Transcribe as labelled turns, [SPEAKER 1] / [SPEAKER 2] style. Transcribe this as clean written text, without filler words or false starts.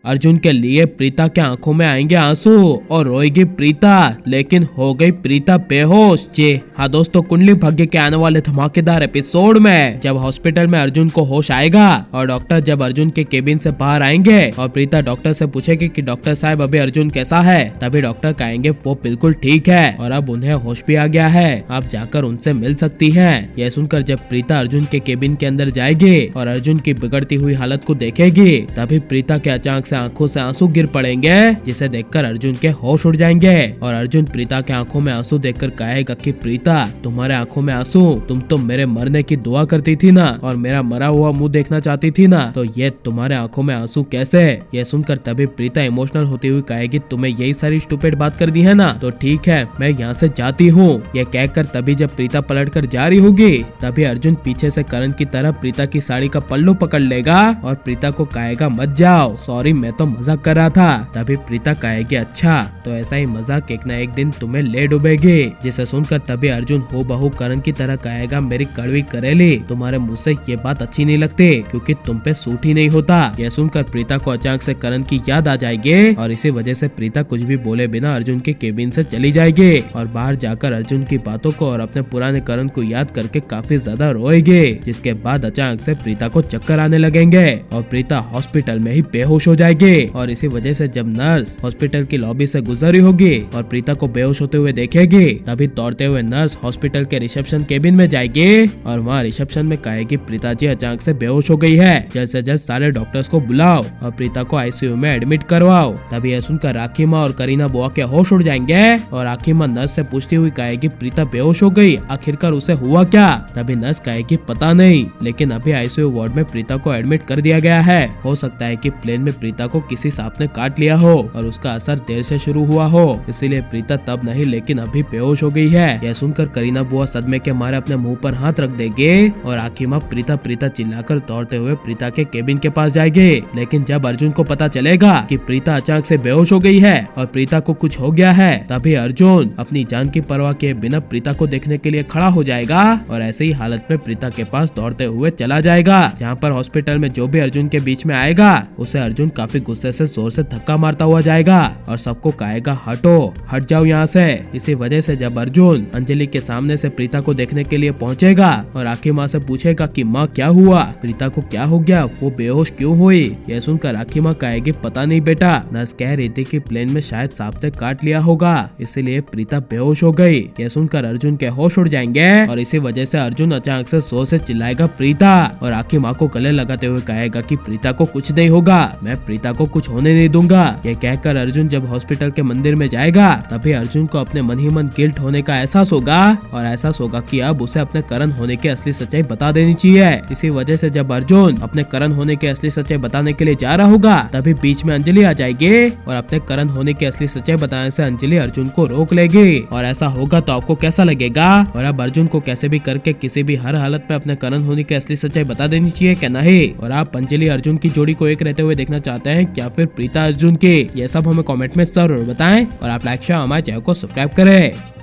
[SPEAKER 1] अर्जुन के लिए प्रीता के आंखों में आएंगे आंसू और रोएगी प्रीता, लेकिन हो गई प्रीता बेहोश। जी हाँ दोस्तों, कुंडली भाग्य के आने वाले धमाकेदार एपिसोड में जब हॉस्पिटल में अर्जुन को होश आएगा और डॉक्टर जब अर्जुन के केबिन से बाहर आएंगे और प्रीता डॉक्टर से पूछेगी कि डॉक्टर साहब अभी अर्जुन कैसा है, तभी डॉक्टर कहेंगे वो बिल्कुल ठीक है और अब उन्हें होश भी आ गया है, आप जाकर उनसे मिल सकती हैं। यह सुनकर जब प्रीता अर्जुन के केबिन के अंदर जाएगी और अर्जुन की बिगड़ती हुई हालत को देखेगी, तभी प्रीता के अचानक से आंखों से आंसू गिर पड़ेंगे, जिसे देखकर अर्जुन के होश उड़ जाएंगे और अर्जुन प्रीता के आंखों में आंसू देखकर कहेगा कि प्रीता, तुम्हारे आंखों में आंसू, तुम तो मेरे मरने की दुआ करती थी ना और मेरा मरा हुआ मुंह देखना चाहती थी ना, तो ये तुम्हारे आंखों में आंसू कैसे? ये सुनकर तभी प्रीता इमोशनल होती हुई कहेगी तुम्हें यही सारी स्टूपिड बात कर दी है ना, तो ठीक है मैं यहाँ से जाती हूँ। ये कहकर तभी जब प्रीता पलट कर जा रही होगी, तभी अर्जुन पीछे से करण की तरह प्रीता की साड़ी का पल्लू पकड़ लेगा और प्रीता को कहेगा मत जाओ, सॉरी मैं तो मजाक कर रहा था। तभी प्रीता कहेगी अच्छा, तो ऐसा ही मजाक एक ना एक दिन तुम्हें ले डूबेगी। जिसे सुनकर तभी अर्जुन हो बहू करण की तरह कहेगा मेरी कड़वी करेली, तुम्हारे मुंह से ये बात अच्छी नहीं लगती क्योंकि तुम पे सूट ही नहीं होता। यह सुनकर प्रीता को अचानक से करण की याद आ जाएगी और इसी वजह से प्रीता कुछ भी बोले बिना अर्जुन के केबिन से चली जाएगी और बाहर जाकर अर्जुन की बातों को और अपने पुराने करण को याद करके काफी ज्यादा रोएगी। जिसके बाद अचानक से प्रीता को चक्कर आने लगेंगे और प्रीता हॉस्पिटल में ही बेहोश हो जाएगी और इसी वजह से जब नर्स हॉस्पिटल की लॉबी से गुजरी होगी और प्रीता को बेहोश होते हुए देखेगी, तभी दौड़ते हुए नर्स हॉस्पिटल के रिसेप्शन केबिन में जाएगी और वहाँ रिसेप्शन में कहेगी प्रीता जी अचानक से बेहोश हो गई है, जल्द से जल्द सारे डॉक्टर्स को बुलाओ और प्रीता को आईसीयू में एडमिट करवाओ। तभी यह सुनकर राखी माँ और करीना बुआ के होश उड़ जाएंगे और राखी माँ नर्स से पूछती हुई कहेगी प्रीता बेहोश हो गई, आखिरकार उसे हुआ क्या? तभी नर्स कहेगी पता नहीं, लेकिन अभी आईसीयू वार्ड में प्रीता को एडमिट कर दिया गया है, हो सकता है कि प्लेन में प्रीता को किसी सांप ने काट लिया हो और उसका असर देर से शुरू हुआ हो, इसीलिए प्रीता तब नहीं लेकिन अभी बेहोश हो गई है। यह सुनकर करीना बुआ सदमे के मारे अपने मुंह पर हाथ रख देगी और आखिर माँ प्रीता प्रीता चिल्लाकर दौड़ते हुए प्रीता के केबिन के पास जाएगी। लेकिन जब अर्जुन को पता चलेगा कि प्रीता अचानक से बेहोश हो गई है और प्रीता को कुछ हो गया है, तभी अर्जुन अपनी जान की परवाह किए बिना प्रीता को देखने के लिए खड़ा हो जाएगा और ऐसे ही हालत में प्रीता के पास दौड़ते हुए चला जाएगा। जहाँ पर हॉस्पिटल में जो भी अर्जुन के बीच में आएगा उसे अर्जुन काफी गुस्से से जोर से धक्का मारता हुआ जाएगा और सबको कहेगा हटो, हट जाओ यहाँ से। इसी वजह से जब अर्जुन अंजलि के सामने से प्रीता को देखने के लिए पहुँचेगा और राखी माँ से पूछेगा कि माँ क्या हुआ, प्रीता को क्या हो गया, वो बेहोश क्यों हुई? यह सुनकर राखी माँ कहेगी पता नहीं बेटा, नर्स कह रही थी कि प्लेन में शायद सांप ने काट लिया होगा, इसीलिए प्रीता बेहोश हो गई। यह सुनकर अर्जुन के होश उड़ जाएंगे और इसी वजह से अर्जुन अचानक से जोर से चिल्लाएगा प्रीता और राखी माँ को गले लगाते हुए कहेगा कि प्रीता को कुछ नहीं होगा, मैं प्रीता को कुछ होने नहीं दूंगा। यह कहकर अर्जुन जब हॉस्पिटल के मंदिर में जाएगा, तभी अर्जुन को अपने मन ही मन गिल्ट होने का एहसास होगा और एहसास होगा कि अब उसे अपने करण होने की असली सच्चाई बता देनी चाहिए। इसी वजह से जब अर्जुन अपने करण होने की असली सच्चाई बताने के लिए जा रहा होगा, तभी बीच में अंजलि आ जाएगी और अपने करण होने की असली सच्चाई बताने से अंजलि अर्जुन को रोक लेगी। और ऐसा होगा तो आपको कैसा लगेगा? और अब अर्जुन को कैसे भी करके किसी भी हर हालत में अपने करण होने की असली सच्चाई बता देनी चाहिए क्या नहीं? और आप अंजलि अर्जुन की जोड़ी को एक रहते हुए देखना चाहते हैं क्या फिर प्रीता अर्जुन की? ये सब हमें कमेंट में जरूर बताएं और आप लाइक शेयर हमारे चैनल को सब्सक्राइब करें।